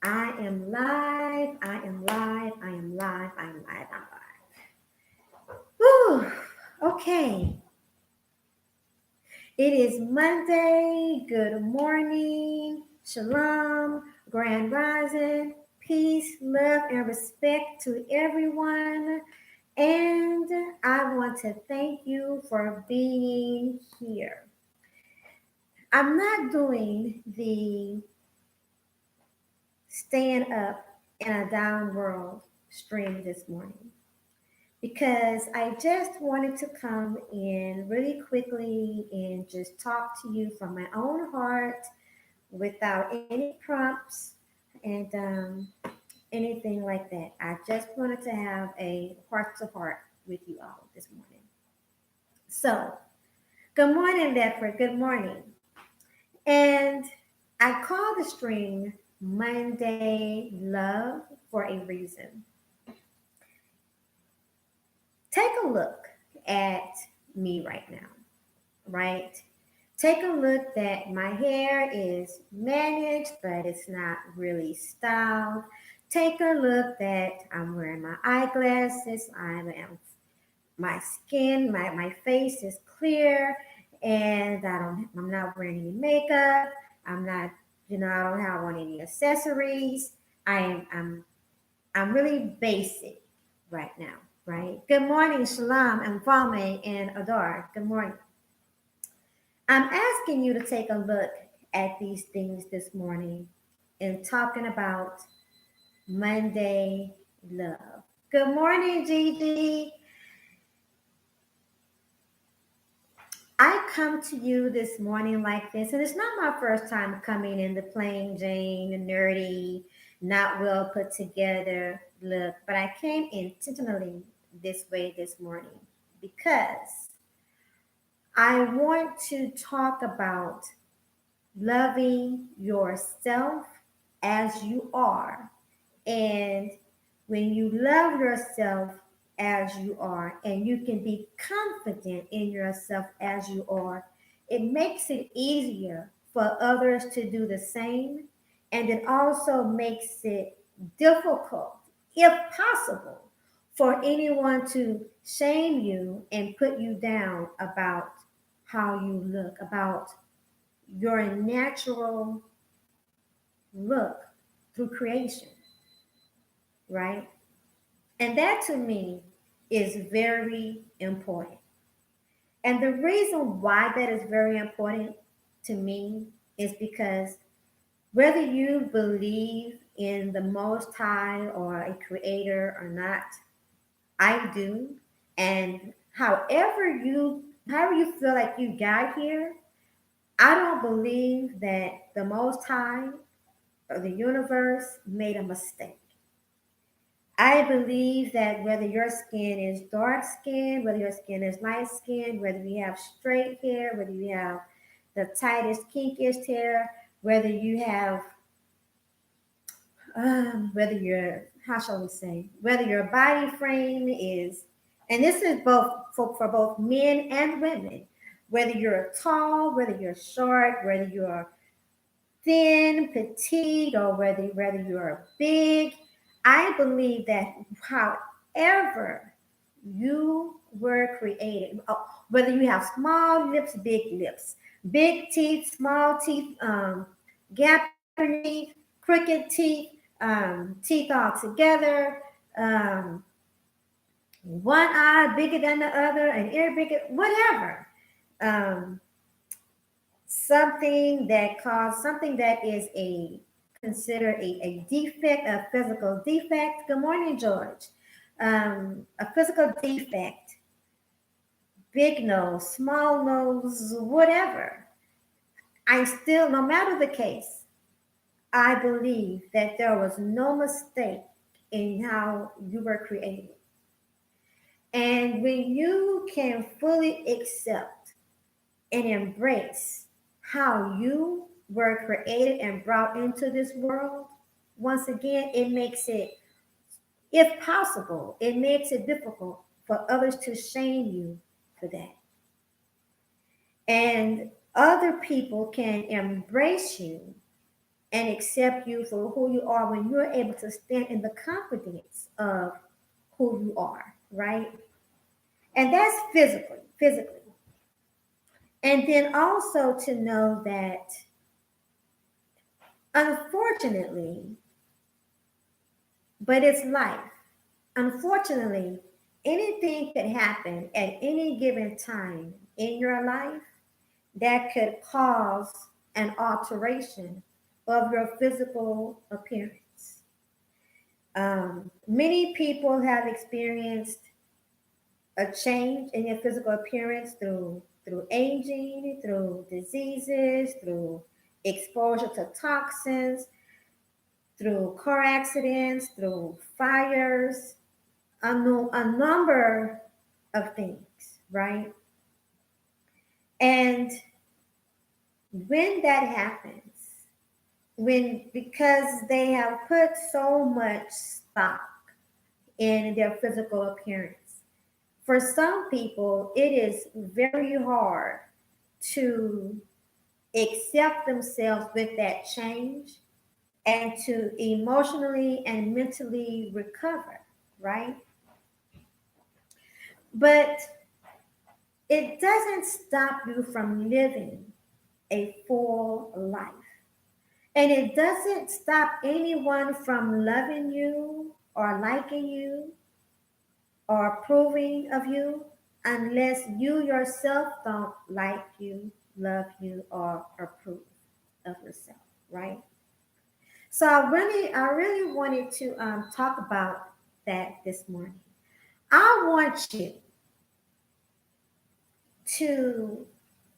I am live. I am live. I am live. I am live. I'm live. Whew. Okay. It is Monday. Good morning. Shalom. Grand rising. Peace, love, and respect to everyone. And I want to thank you for being here. I'm not doing the stand up in a down world stream this morning because I just wanted to come in really quickly and just talk to you from my own heart without any prompts and anything like that. I just wanted to have a heart to heart with you all this morning. So, good morning, Bedford. Good morning. And I call the stream Monday Love for a reason. Take a look at me right now, right? Take a look that my hair is managed, but it's not really styled. Take a look that I'm wearing my eyeglasses. My skin, my face is clear, and I'm not wearing any makeup. I'm not, I don't have on any accessories. I'm really basic right now, right? Good morning, Shalom and Kwame and Adar. Good morning. I'm asking you to take a look at these things this morning and talking about Monday love. Good morning, Gigi. I come to you this morning like this, and it's not my first time coming in the plain Jane, nerdy, not well put together look, but I came intentionally this way this morning because I want to talk about loving yourself as you are. And when you love yourself as you are and you can be confident in yourself as you are, it makes it easier for others to do the same. And it also makes it difficult, if possible, for anyone to shame you and put you down about how you look, about your natural look through creation, right? And that to me is very important. And the reason why that is very important to me is because whether you believe in the Most High or a creator or not, I do. And however you feel like you got here, I don't believe that the Most High or the universe made a mistake. I believe that whether your skin is dark skin, whether your skin is light skin, whether you have straight hair, whether you have the tightest, kinkiest hair, whether you have, whether your, how shall we say, whether your body frame is, and this is both for both men and women, whether you're tall, whether you're short, whether you're thin, petite, or whether you're big, I believe that however you were created, whether you have small lips, big teeth, small teeth, gap in your teeth, crooked teeth, teeth all together, one eye bigger than the other, an ear bigger, whatever. Um, something that is a considered a defect, a physical defect. Good morning, George. A physical defect, big nose, small nose, whatever. I still, no matter the case, I believe that there was no mistake in how you were created. And when you can fully accept and embrace how you were created and brought into this world, once again, it makes it, if possible, it makes it difficult for others to shame you for that. And other people can embrace you and accept you for who you are when you're able to stand in the confidence of who you are, right? And that's physically. And then also to know that unfortunately, but it's life. Unfortunately, anything could happen at any given time in your life that could cause an alteration of your physical appearance. Many people have experienced a change in your physical appearance through aging, through diseases, through exposure to toxins, through car accidents, through fires, a number of things, right? And when that happens, when because they have put so much stock in their physical appearance, for some people, it is very hard to accept themselves with that change and to emotionally and mentally recover, right? But it doesn't stop you from living a full life. And it doesn't stop anyone from loving you or liking you or approving of you unless you yourself don't like you, love you, or approve of yourself, right? So I really wanted to talk about that this morning. I want you to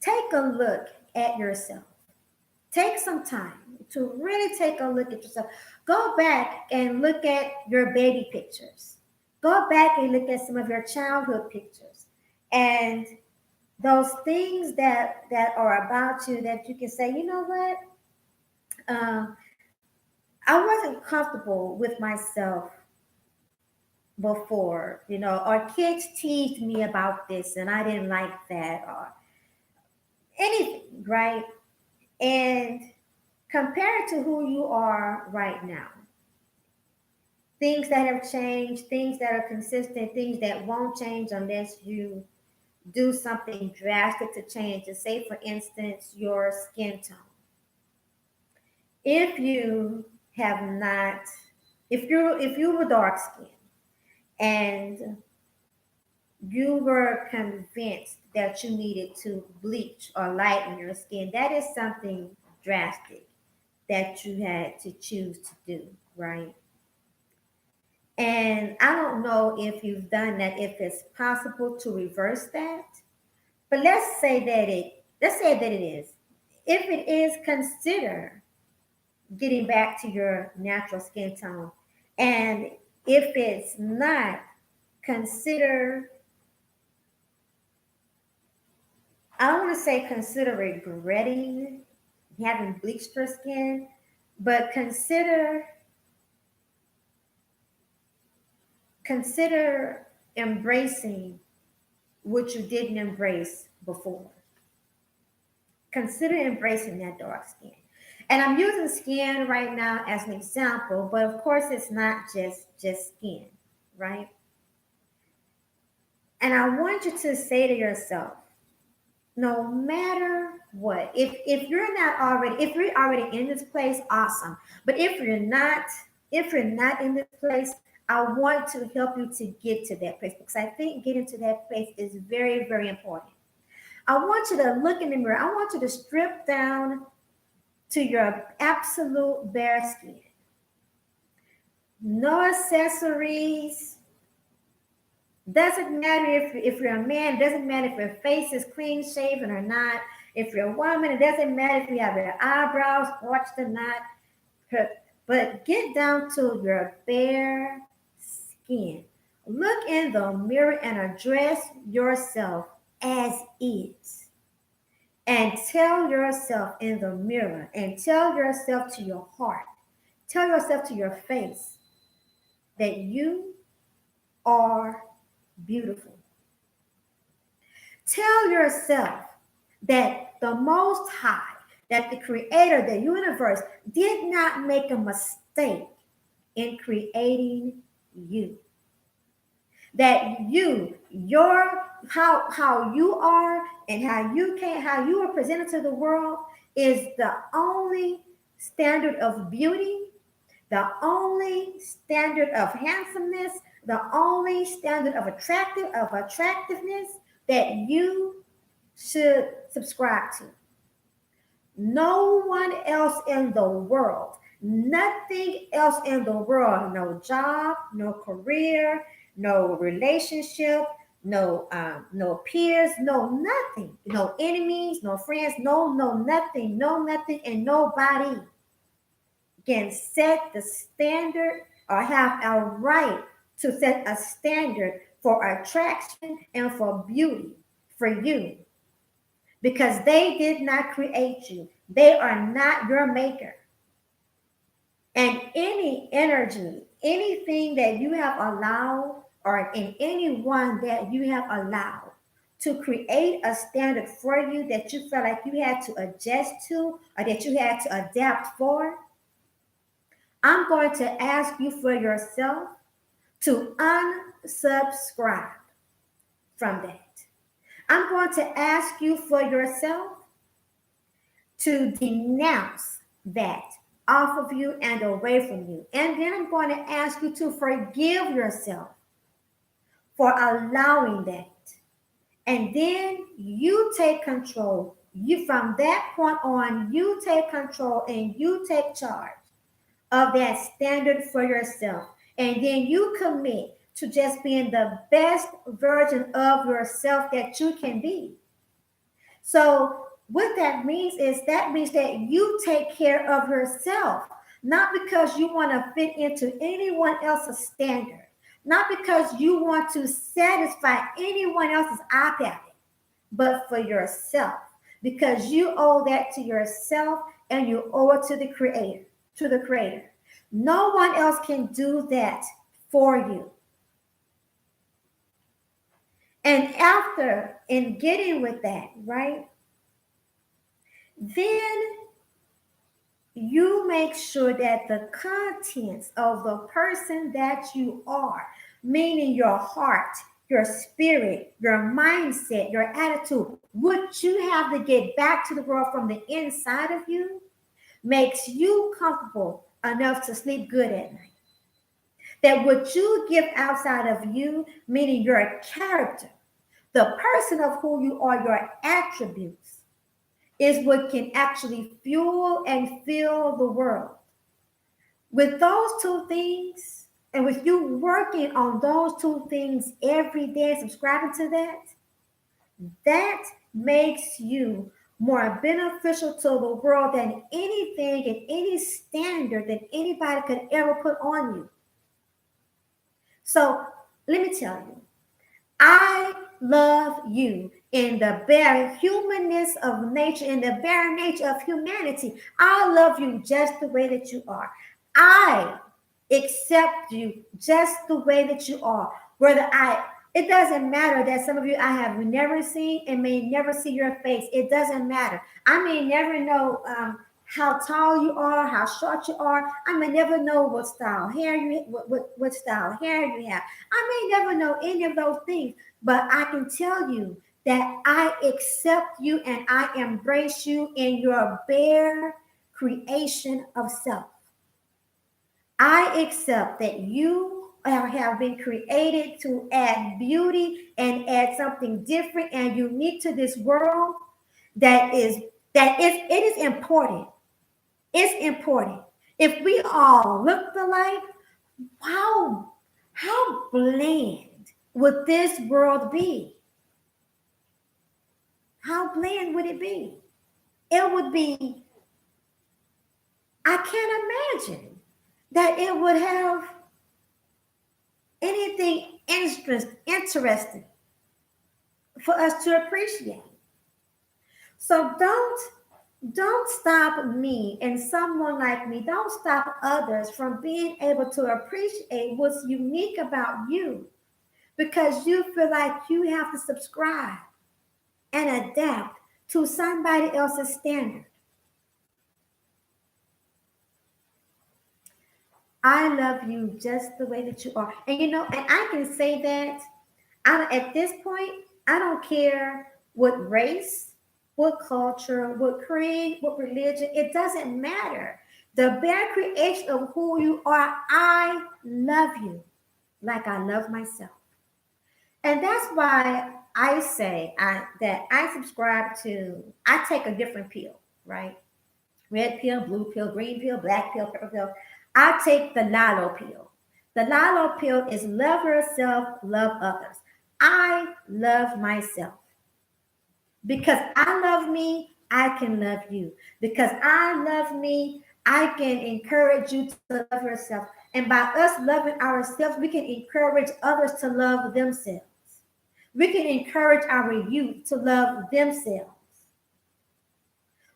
take a look at yourself. Take some time to really take a look at yourself. Go back and look at your baby pictures. Go back and look at some of your childhood pictures. And those things that are about you that you can say, you know what? Um, I wasn't comfortable with myself before, or kids teased me about this and I didn't like that, or anything, right? And compare it to who you are right now. Things that have changed, things that are consistent, things that won't change unless you do something drastic to change it. Say, for instance, your skin tone. If you have not, if you were dark skinned and you were convinced that you needed to bleach or lighten your skin, that is something drastic that you had to choose to do, right? And I don't know if you've done that, if it's possible to reverse that. But let's say that it is. If it is, consider getting back to your natural skin tone. And if it's not, consider, I don't want to say consider regretting having bleached your skin, but consider embracing what you didn't embrace before. Consider embracing that dark skin. And I'm using skin right now as an example, but of course it's not just skin, right? And I want you to say to yourself, no matter what, if you're already in this place, awesome. But if you're not in this place, I want to help you to get to that place because I think getting to that place is very, very important. I want you to look in the mirror. I want you to strip down to your absolute bare skin. No accessories. Doesn't matter if you're a man, doesn't matter if your face is clean shaven or not. If you're a woman, it doesn't matter if you have your eyebrows arched or not. But get down to your bare skin. Look in the mirror and address yourself as is. And tell yourself in the mirror and tell yourself to your heart, tell yourself to your face that you are beautiful. Tell yourself that the Most High, that the creator, the universe, did not make a mistake in creating you. That how you are and how you are presented to the world is the only standard of beauty, the only standard of handsomeness, the only standard of attractiveness that you should subscribe to. No one else in the world, nothing else in the world, no job, no career, no relationship, no peers, no nothing, no enemies, no friends, no nothing, and nobody can set the standard or have a right to set a standard for attraction and for beauty for you because they did not create you. They are not your maker. And any energy, anything that you have allowed, or in anyone that you have allowed to create a standard for you that you felt like you had to adjust to or that you had to adapt for, I'm going to ask you for yourself to unsubscribe from that. I'm going to ask you for yourself to denounce that off of you and away from you. And then I'm going to ask you to forgive yourself for allowing that. And then you take control. You from that point on, you take control and you take charge of that standard for yourself. And then you commit to just being the best version of yourself that you can be. So what that means is that you take care of yourself, not because you want to fit into anyone else's standard, not because you want to satisfy anyone else's eye, but for yourself, because you owe that to yourself and you owe it to the creator. No one else can do that for you. And after in getting with that, right? Then you make sure that the contents of the person that you are, meaning your heart, your spirit, your mindset, your attitude, what you have to get back to the world from the inside of you, makes you comfortable enough to sleep good at night. That what you give outside of you, meaning your character, the person of who you are, your attributes, is what can actually fuel and fill the world. With those two things, and with you working on those two things every day, subscribing to that makes you more beneficial to the world than anything and any standard that anybody could ever put on you. So let me tell you, I love you in the bare humanness of nature, in the bare nature of humanity. I love you just the way that you are. I accept you just the way that you are. It doesn't matter that some of you I have never seen and may never see your face. It doesn't matter. I may never know how tall you are, how short you are. I may never know what style hair what style hair you have. I may never know any of those things, but I can tell you that I accept you and I embrace you in your bare creation of self. I accept that you have been created to add beauty and add something different and unique to this world it is important. It's important. If we all looked alike, how bland would this world be? How bland would it be? It would be, I can't imagine that it would have anything interesting for us to appreciate. So don't stop me and someone like me. Don't stop others from being able to appreciate what's unique about you because you feel like you have to subscribe and adapt to somebody else's standard. I love you just the way that you are. And and I can say that at this point, I don't care what race, what culture, what creed, what religion, it doesn't matter. The bare creation of who you are, I love you like I love myself. And that's why I say that I subscribe to, I take a different pill, right? Red pill, blue pill, green pill, black pill, purple pill. I take the Lalo pill. The Lalo pill is love yourself, love others. I love myself. Because I love me, I can love you. Because I love me, I can encourage you to love yourself. And by us loving ourselves, we can encourage others to love themselves. We can encourage our youth to love themselves.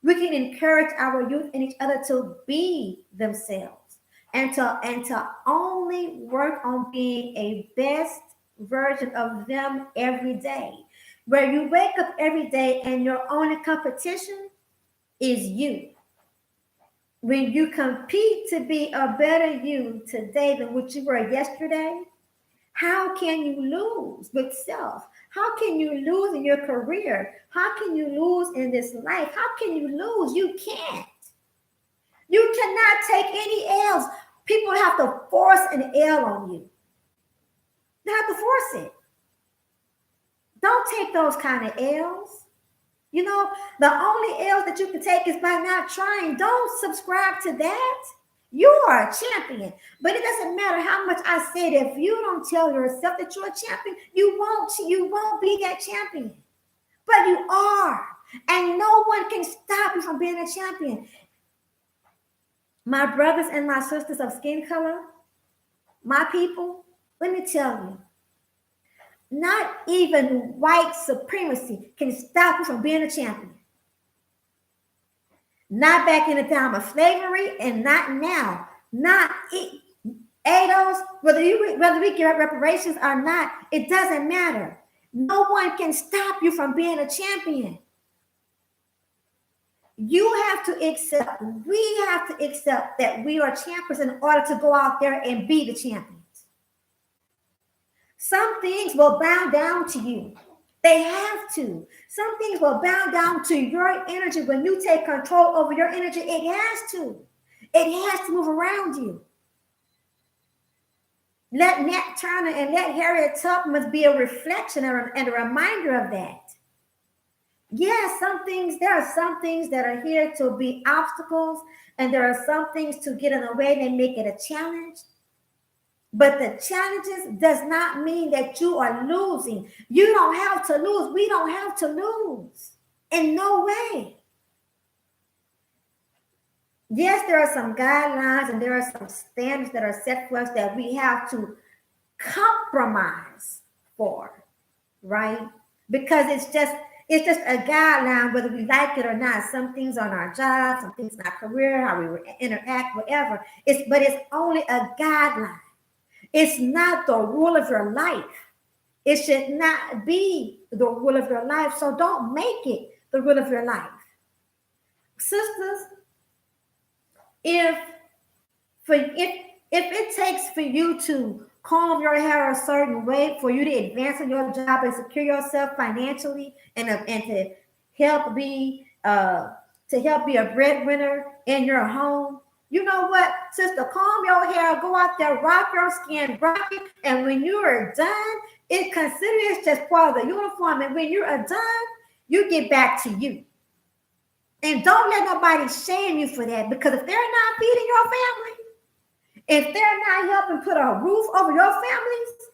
We can encourage our youth and each other to be themselves and to only work on being a best version of them every day. Where you wake up every day and your only competition is you. When you compete to be a better you today than what you were yesterday, how can you lose with self? How can you lose in your career? How can you lose in this life? How can you lose? You can't. You cannot take any L's. People have to force an L on you. They have to force it. Don't take those kind of L's. The only L's that you can take is by not trying. Don't subscribe to that. You are a champion, but it doesn't matter how much I said. If you don't tell yourself that you're a champion, you won't be that champion. But you are, and no one can stop you from being a champion. My brothers and my sisters of skin color, my people, let me tell you, not even white supremacy can stop you from being a champion. Not back in the time of slavery, and not now. Not ADOS, whether we get reparations or not, it doesn't matter. No one can stop you from being a champion. You have to accept, we have to accept that we are champions in order to go out there and be the champions. Some things will bow down to you. They have to. Some things will bow down to your energy. When you take control over your energy, it has to. It has to move around you. Let Nat Turner and let Harriet Tubman be a reflection and a reminder of that. Yes, there are some things that are here to be obstacles, and there are some things to get in the way that make it a challenge. But the challenges does not mean that you are losing. You don't have to lose. We don't have to lose. In no way. Yes, there are some guidelines and there are some standards that are set for us that we have to compromise for, right? Because it's just a guideline, whether we like it or not. Some things on our job, some things in our career, how we interact, whatever. But it's only a guideline. It's not the rule of your life. It should not be the rule of your life. So don't make it the rule of your life. Sisters, if it takes for you to comb your hair a certain way, for you to advance in your job and secure yourself financially, and to help be a breadwinner in your home, you know what, sister, comb your hair, go out there, rock your skin, rock it, and when you are done, consider it just part of the uniform. And when you are done, you get back to you. And don't let nobody shame you for that, because if they're not feeding your family, if they're not helping put a roof over your family's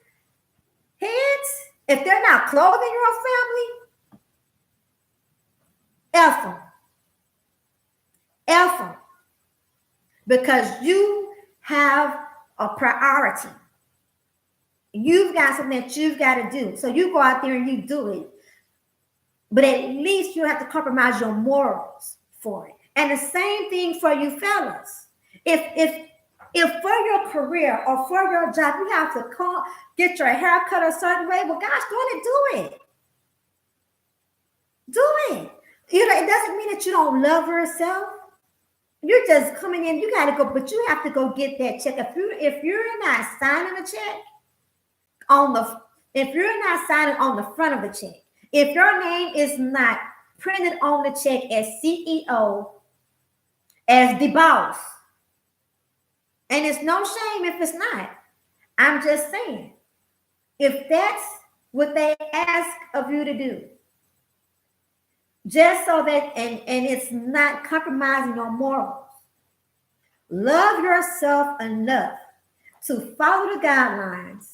heads, if they're not clothing your family, F them. F them. Because you have a priority. You've got something that you've got to do. So you go out there and you do it. But at least you have to compromise your morals for it. And the same thing for you fellas. If for your career or for your job, you have to get your hair cut a certain way, well, gosh, go ahead and do it. Do it. It doesn't mean that you don't love yourself. You're just coming in. You got to go, but you have to go get that check. If you're not signing a check on the if you're not signing on the front of the check, if your name is not printed on the check as CEO, as the boss, and it's no shame if it's not. I'm just saying, if that's what they ask of you to do, just so that and it's not compromising your morals, love yourself enough to follow the guidelines.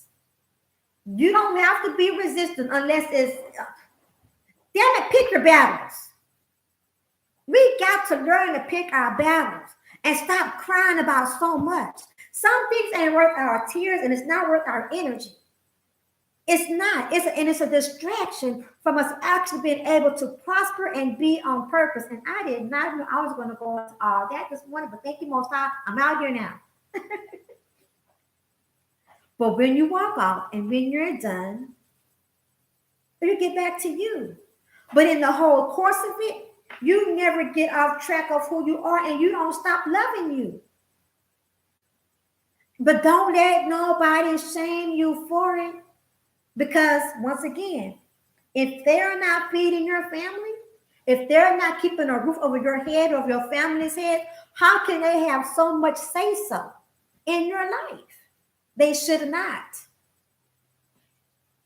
You don't have to be resistant unless it's damn it, pick your battles. We got to learn to pick our battles and stop crying about so much. Some things ain't worth our tears and it's not worth our energy. It's not. It's a distraction from us actually being able to prosper and be on purpose. And I did not know I was going to go into all that this morning, but thank you, Most High. I'm out here now. But when you walk off and when you're done, you get back to you. But in the whole course of it, you never get off track of who you are and you don't stop loving you. But don't let nobody shame you for it. Because once again, if they're not feeding your family, if they're not keeping a roof over your head or your family's head, how can they have so much say so in your life? They should not.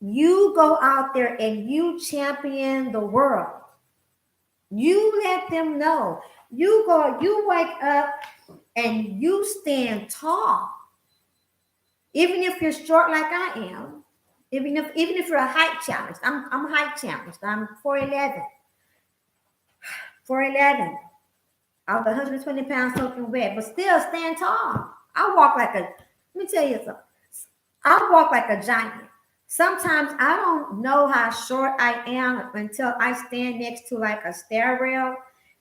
You go out there and you champion the world. You let them know. You wake up and you stand tall. Even if you're short like I am, even if you're a height challenged, I'm height challenged. I'm 4'11". 4'11". I was 120 pounds soaking wet, but still stand tall. Let me tell you something. I walk like a giant. Sometimes I don't know how short I am until I stand next to like a stair rail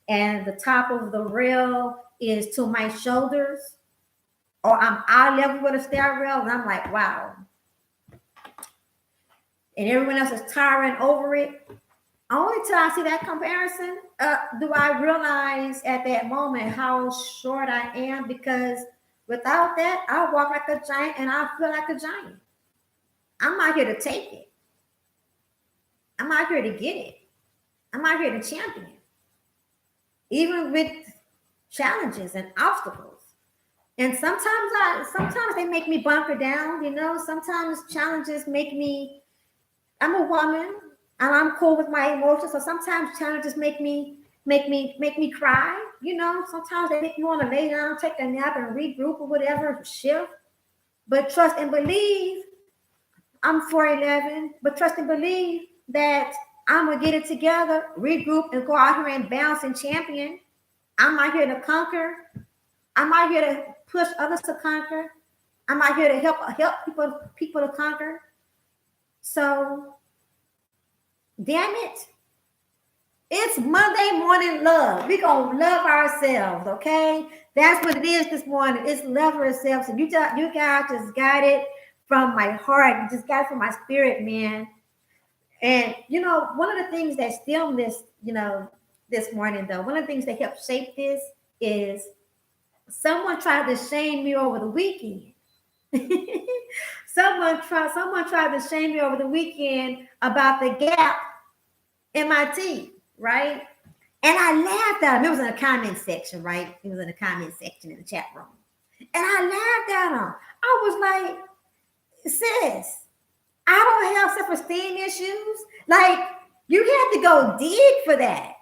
and the top of the rail is to my shoulders, or I'm eye level with a stair rail, and I'm like, wow. And everyone else is towering over it. Only till I see that comparison do I realize at that moment how short I am, because without that, I walk like a giant and I feel like a giant. I'm out here to take it. I'm out here to get it. I'm out here to champion, even with challenges and obstacles. And sometimes they make me bunker down. Sometimes challenges make me. I'm a woman and I'm cool with my emotions, so sometimes challenges make me cry. Sometimes they make me want to lay down, take a nap, and regroup or whatever, shift. But trust and believe. I'm 4'11", but trust and believe that I'm gonna get it together, regroup, and go out here and bounce and champion. I'm out here to conquer. I'm out here to push others to conquer. I'm out here to help people to conquer. So, damn it, it's Monday morning love. We gonna love ourselves, okay? That's what it is this morning. It's love ourselves. And you guys just got it from my heart. You just got it from my spirit, man. And one of the things that stemmed this, this morning though, one of the things that helped shape this is someone tried to shame me over the weekend. someone tried to shame me over the weekend about the gap in my teeth, right? And I laughed at him. It was in the comment section, right? It was in the comment section in the chat room. And I laughed at him. I was like, sis, I don't have self-esteem issues. Like, you have to go dig for that.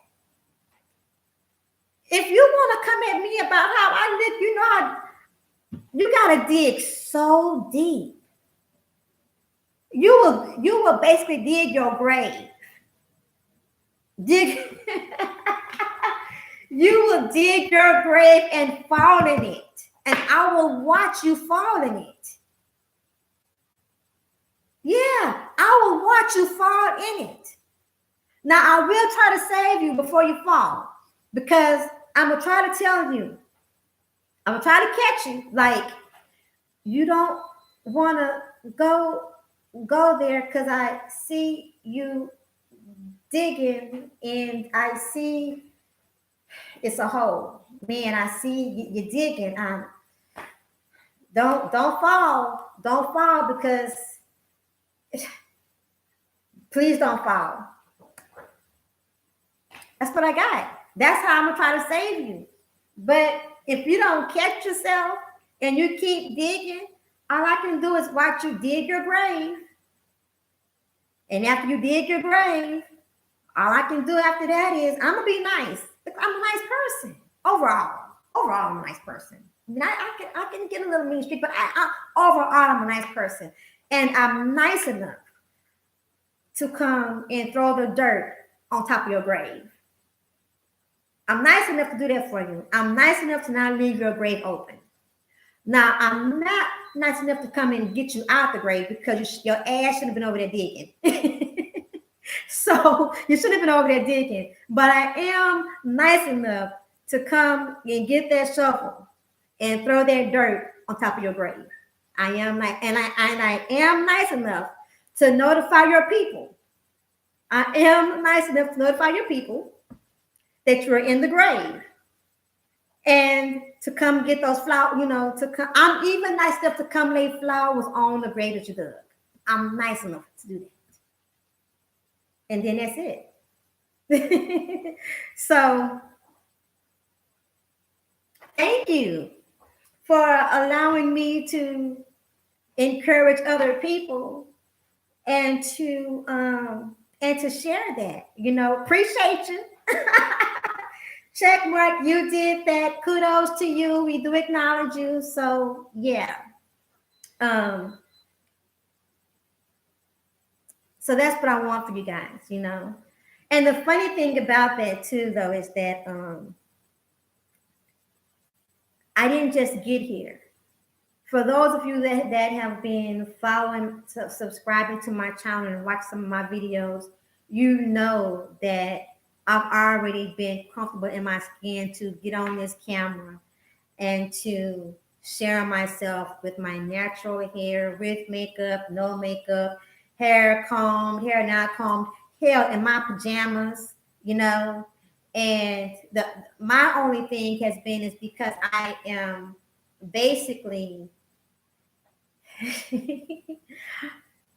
If you want to come at me about how I live, you gotta dig so deep. You will basically dig your grave. You will dig your grave and fall in it. And I will watch you fall in it. Yeah, I will watch you fall in it. Now, I will try to save you before you fall, because I'm going to try to tell you. I'm going to try to catch you. Like, you don't want to go there, because I see you digging and I see it's a hole. man, I see you digging. Don't fall because please don't fall. That's what I got. That's how I'm gonna try to save you. But if you don't catch yourself and you keep digging, all I can do is watch you dig your grave. And after you dig your grave, all I can do after that is I'm gonna be nice. I'm a nice person overall. Overall, I'm a nice person. I mean, I can get a little mean streak, but overall I'm a nice person, and I'm nice enough to come and throw the dirt on top of your grave. I'm nice enough to do that for you. I'm nice enough to not leave your grave open. Now, I'm not nice enough to come and get you out the grave because your ass should have been over there digging. So you should have been over there digging. But I am nice enough to come and get that shovel and throw that dirt on top of your grave. I am nice, and I am nice enough to notify your people. I am nice enough to notify your people that you're in the grave and to come get those flowers, to come. I'm even nice enough to come lay flowers on the grave that you dug. I'm nice enough to do that. And then that's it. So thank you for allowing me to encourage other people and to share that. Appreciate you. Check mark, you did that. Kudos to you. We do acknowledge you. So yeah. So that's what I want for you guys, And the funny thing about that too, though, is that I didn't just get here. For those of you that have been following, subscribing to my channel and watch some of my videos, you know that I've already been comfortable in my skin to get on this camera and to share myself with my natural hair, with makeup, no makeup, hair combed, hair not combed, hell, in my pajamas, And my only thing has been is because I am basically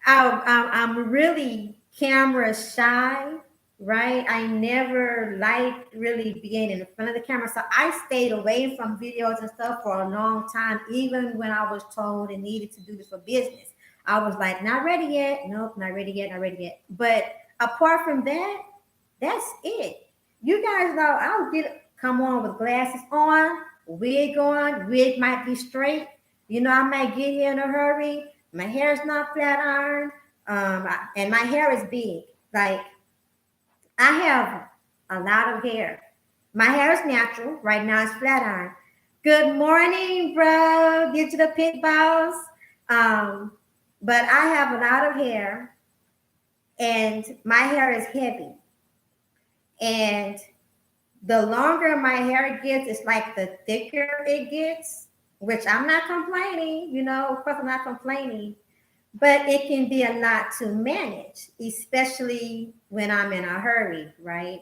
I'm really camera shy, right? I never liked really being in front of the camera. So I stayed away from videos and stuff for a long time, even when I was told and needed to do this for business. I was like, not ready yet. Nope, not ready yet, not ready yet. But apart from that, that's it. You guys know I'll come on with glasses on, wig on, wig might be straight. I might get here in a hurry. My hair is not flat iron. And my hair is big. Like, I have a lot of hair. My hair is natural. Right now it's flat iron. Good morning, bro. Digital Pit Boss. But I have a lot of hair, and my hair is heavy. And the longer my hair gets, it's like the thicker it gets, which I'm not complaining. Of course I'm not complaining. But it can be a lot to manage, especially when I'm in a hurry, right?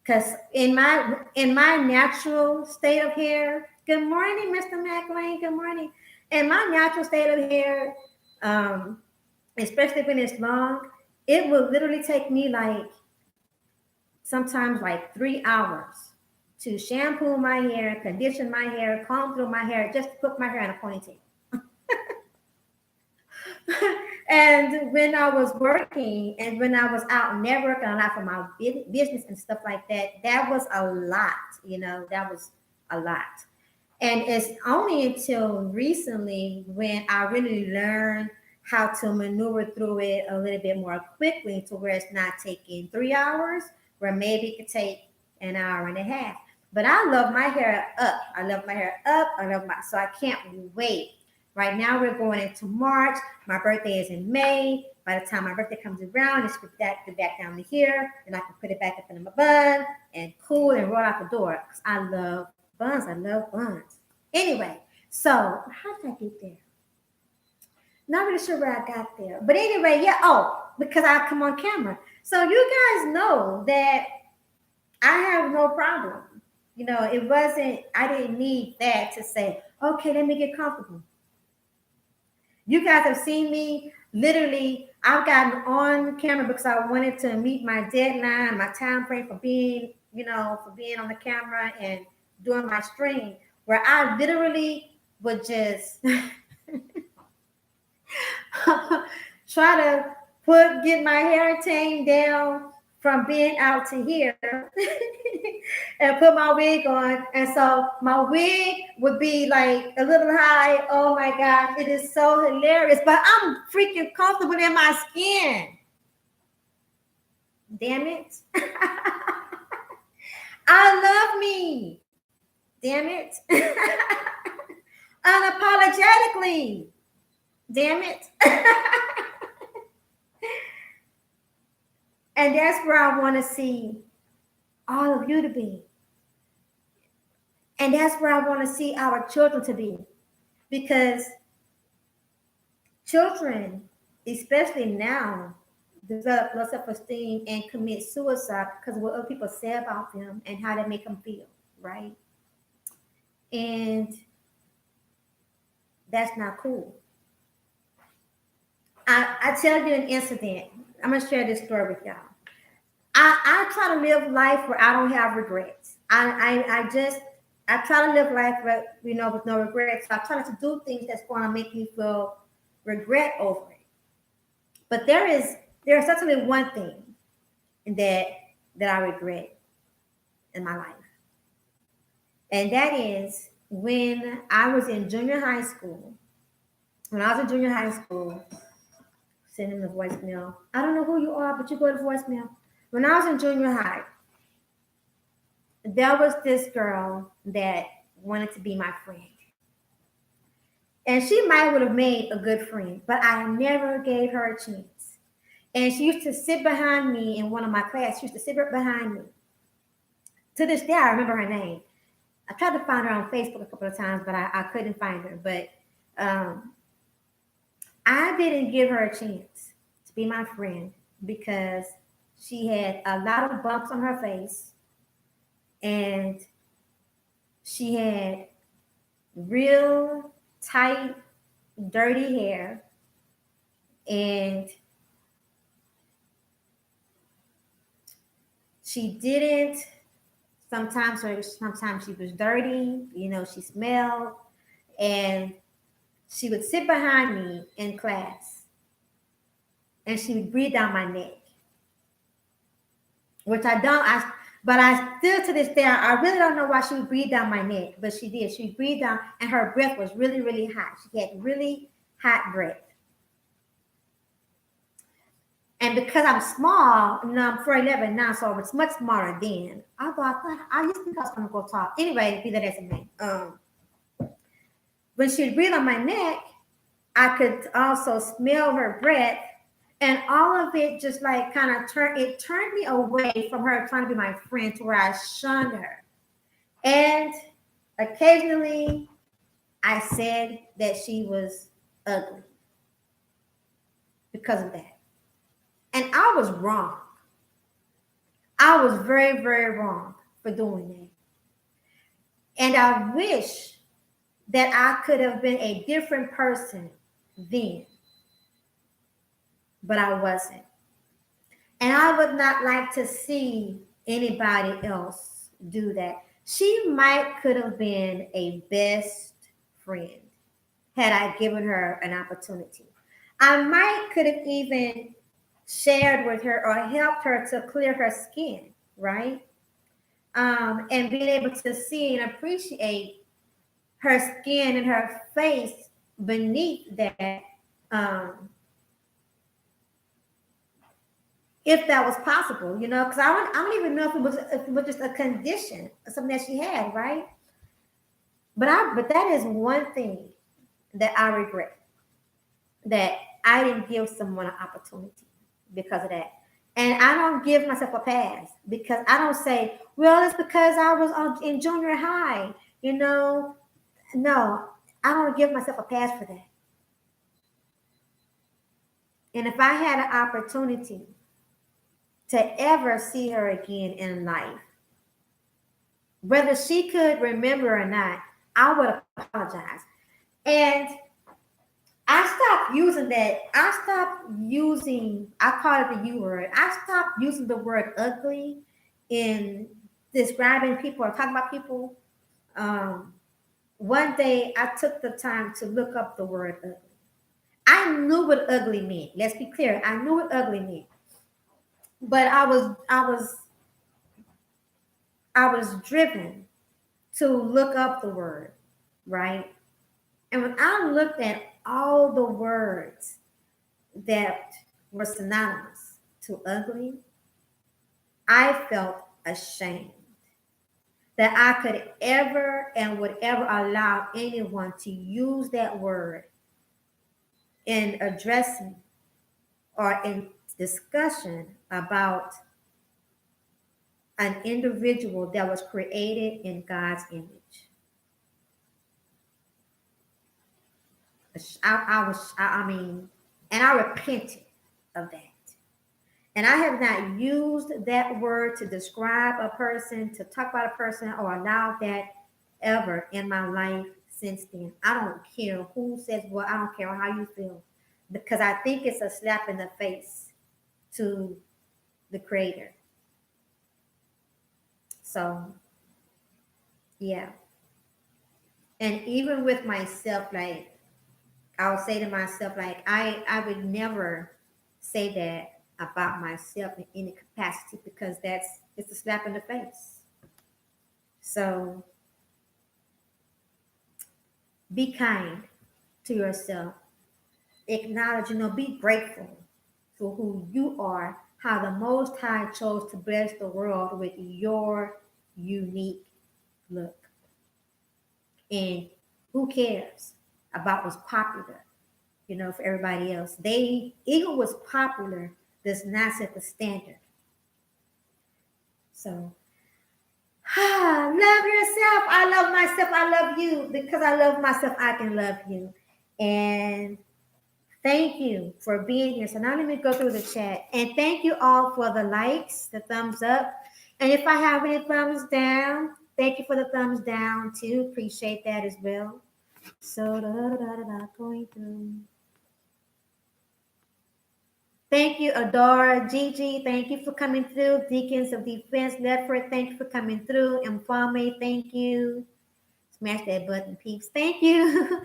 Because in my natural state of hair, good morning, Mr. McLean, good morning. In my natural state of hair, especially when it's long, it will literally take me sometimes 3 hours to shampoo my hair, condition my hair, comb through my hair, just to put my hair in a ponytail. And when I was working and when I was out networking a lot for my business and stuff like that, that was a lot, that was a lot. And it's only until recently when I really learned how to maneuver through it a little bit more quickly to where it's not taking 3 hours, where maybe it could take an hour and a half. But I love my hair up. So I can't wait. Right now we're going into March. My birthday is in May. By the time my birthday comes around, it's back down to here, and I can put it back up in my bun and cool and roll out the door. Because I love buns. I love buns. Anyway, so how did I get there? Not really sure where I got there. But anyway, yeah. Oh, because I come on camera. So you guys know that I have no problem it wasn't, I didn't need that to say, okay, let me get comfortable. You guys have seen me literally, I've gotten on camera because I wanted to meet my deadline, my time frame for being, for being on the camera and doing my stream, where I literally would just try to get my hair tamed down from being out to here and put my wig on. And so my wig would be like a little high. Oh my God, it is so hilarious. But I'm freaking comfortable in my skin. Damn it. I love me. Damn it. Unapologetically. Damn it. And that's where I want to see all of you to be. And that's where I want to see our children to be. Because children, especially now, develop low self-esteem and commit suicide because of what other people say about them and how they make them feel, right? And that's not cool. I tell you an incident. I'm going to share this story with y'all. I try to live life where I don't have regrets. I try to live life where, with no regrets. So I try not to do things that's going to make me feel regret over it. But there is certainly one thing that I regret in my life. And that is when I was in junior high school. When I was in junior high school, send him the voicemail. I don't know who you are, but you go to voicemail. When I was in junior high, there was this girl that wanted to be my friend. And she might would have made a good friend, but I never gave her a chance. And she used to sit behind me in one of my classes. She used to sit right behind me. To this day, I remember her name. I tried to find her on Facebook a couple of times, but I couldn't find her. But I didn't give her a chance to be my friend because she had a lot of bumps on her face and she had real tight, dirty hair, and she didn't. Sometimes she was dirty. She smelled, and she would sit behind me in class, and she would breathe down my neck, which I don't. But I still to this day, I really don't know why she would breathe down my neck, but she did. She breathed down, and her breath was really, really hot. She had really hot breath. And because I'm small, I'm 4'11" now, so I was much smaller then. I used to think I was going to go tall. Anyway, be that as it may. When she would breathe on my neck, I could also smell her breath. And all of it just like kind of turned me away from her trying to be my friend to where I shunned her. And occasionally I said that she was ugly because of that. And I was wrong. I was very, very wrong for doing that. And I wish that I could have been a different person then. But I wasn't. And I would not like to see anybody else do that. She might could have been a best friend had I given her an opportunity. I might could have even shared with her or helped her to clear her skin, right? And being able to see and appreciate her skin and her face beneath that, if that was possible, because I don't even know if it was just a condition, something that she had, right? But that is one thing that I regret, that I didn't give someone an opportunity because of that. And I don't give myself a pass because I don't say, well, it's because I was in junior high, No, I don't give myself a pass for that. And if I had an opportunity to ever see her again in life, whether she could remember or not, I would apologize. And I stopped using that. I stopped using, I call it the U word. I stopped using the word ugly in describing people or talking about people. Um, One day I took the time to look up the word ugly. I knew what ugly meant. Let's be clear. I knew what ugly meant. But I was driven to look up the word, right? And when I looked at all the words that were synonymous to ugly, I felt ashamed that I could ever and would ever allow anyone to use that word in addressing or in discussion about an individual that was created in God's image. I mean, and I repented of that. And I have not used that word to describe a person, to talk about a person, or allow that ever in my life since then. I don't care who says what, I don't care how you feel, because I think it's a slap in the face to the creator. So, yeah. And even with myself, like, I'll say to myself, like, I would never say that about myself in any capacity because it's a slap in the face. So be kind to yourself. Acknowledge, be grateful for who you are, how the Most High chose to bless the world with your unique look. And who cares about what's popular, for everybody else? Even what's popular does not set the standard. So, love yourself. I love myself. I love you. Because I love myself, I can love you. And thank you for being here. So now let me go through the chat. And thank you all for the likes, the thumbs up. And if I have any thumbs down, thank you for the thumbs down too. Appreciate that as well. So going through. Thank you, Adora, Gigi. Thank you for coming through. Deacons of Defense, Ledford, thank you for coming through. Mfame, thank you. Smash that button, peeps. Thank you.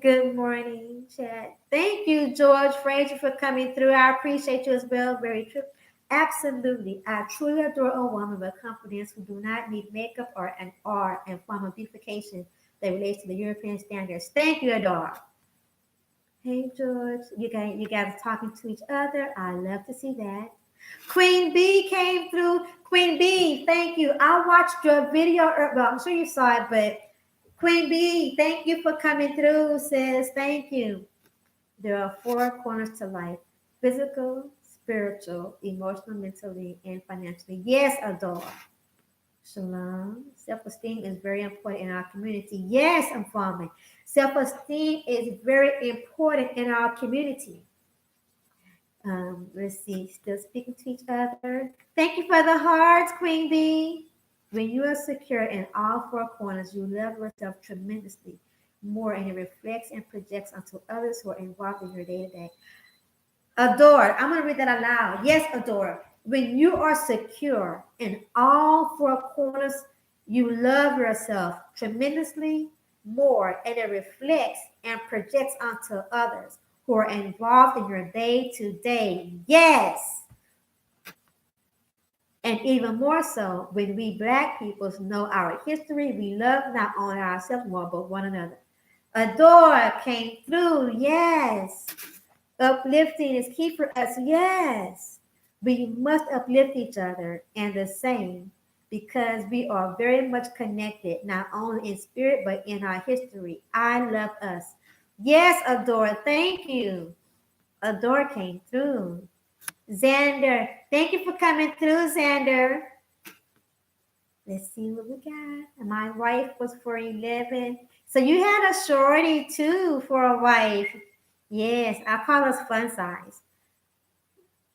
Good morning, chat. Thank you, George Frazier, for coming through. I appreciate you as well. Very true. Absolutely. I truly adore a woman with confidence who do not need makeup or an art and form of beautification that relates to the European standards. Thank you, Adora. Hey, George. You guys talking to each other. I love to see that. Queen B came through. Queen B, thank you. I watched your video. Well, I'm sure you saw it, but Queen B, thank you for coming through, sis. Thank you. There are 4 corners to life: physical, spiritual, emotional, mentally, and financially. Yes, Adore. Shalom. Self-esteem is very important in our community. Yes, I'm following. Self-esteem is very important in our community. Let's see. Still speaking to each other. Thank you for the hearts, Queen B. When you are secure in all 4 corners, you love yourself tremendously more, and it reflects and projects onto others who are involved in your day-to-day. Adore. I'm going to read that aloud. Yes, Adore. When you are secure in all 4 corners, you love yourself tremendously more, and it reflects and projects onto others who are involved in your day-to-day. Yes. And even more so, when we Black people know our history, we love not only ourselves more, but one another. Adore came through. Yes. Uplifting is key for us. Yes. We must uplift each other and the same, because we are very much connected, not only in spirit, but in our history. I love us. Yes, Adore. Thank you. Adore came through. Xander, thank you for coming through, Xander. Let's see what we got. My wife was for 11. So you had a shorty too for a wife. Yes, I call us fun size.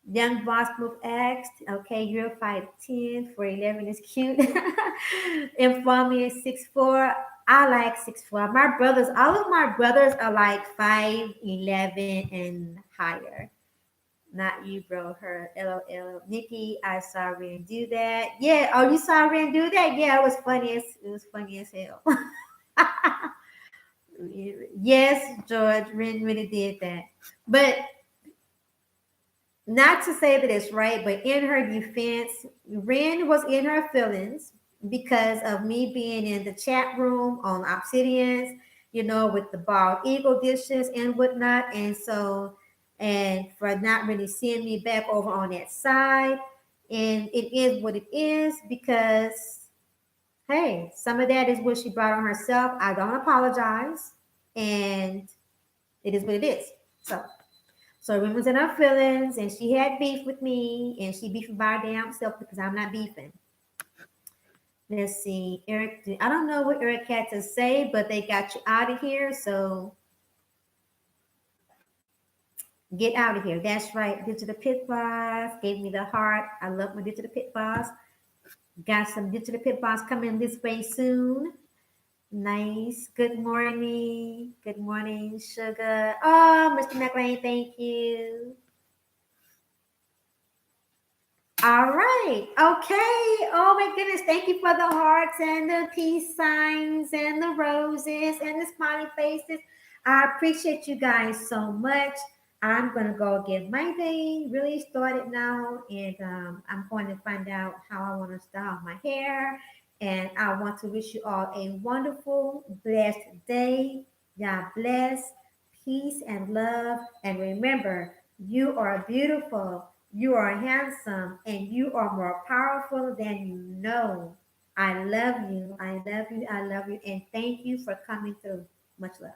Young Boss Move asked, okay, you're 5'10", 4'11" is cute. Inform is 6'4". I like 6'4". My brothers, all of my brothers are like 5'11" and higher. Not you, bro. Her. LOL. Nikki, I saw Ren do that. Yeah. Oh, you saw Ren do that? Yeah, it was funny as hell. Yes, George, Ren really did that. But not to say that it's right, but in her defense, Ren was in her feelings because of me being in the chat room on Obsidians, with the bald eagle dishes and whatnot. And so, and for not really seeing me back over on that side. And it is what it is because, hey, some of that is what she brought on herself. I don't apologize. And it is what it is. So Ren was in her feelings and she had beef with me and she beefing by her damn self because I'm not beefing. Let's see. Eric, I don't know what Eric had to say, but they got you out of here. So get out of here. That's right. Digital Pit Boss gave me the heart. I love my Digital Pit Boss. Got some Digital Pit Boss coming this way soon. Nice. Good morning. Good morning, Sugar. Oh, Mr. McLean, thank you. All right. Okay. Oh my goodness. Thank you for the hearts and the peace signs and the roses and the smiley faces. I appreciate you guys so much. I'm going to go get my day really started now. And I'm going to find out how I want to style my hair. And I want to wish you all a wonderful, blessed day. God bless, peace, and love. And remember, you are beautiful. You are handsome and you are more powerful than you know. I love you. I love you. I love you. And thank you for coming through. Much love.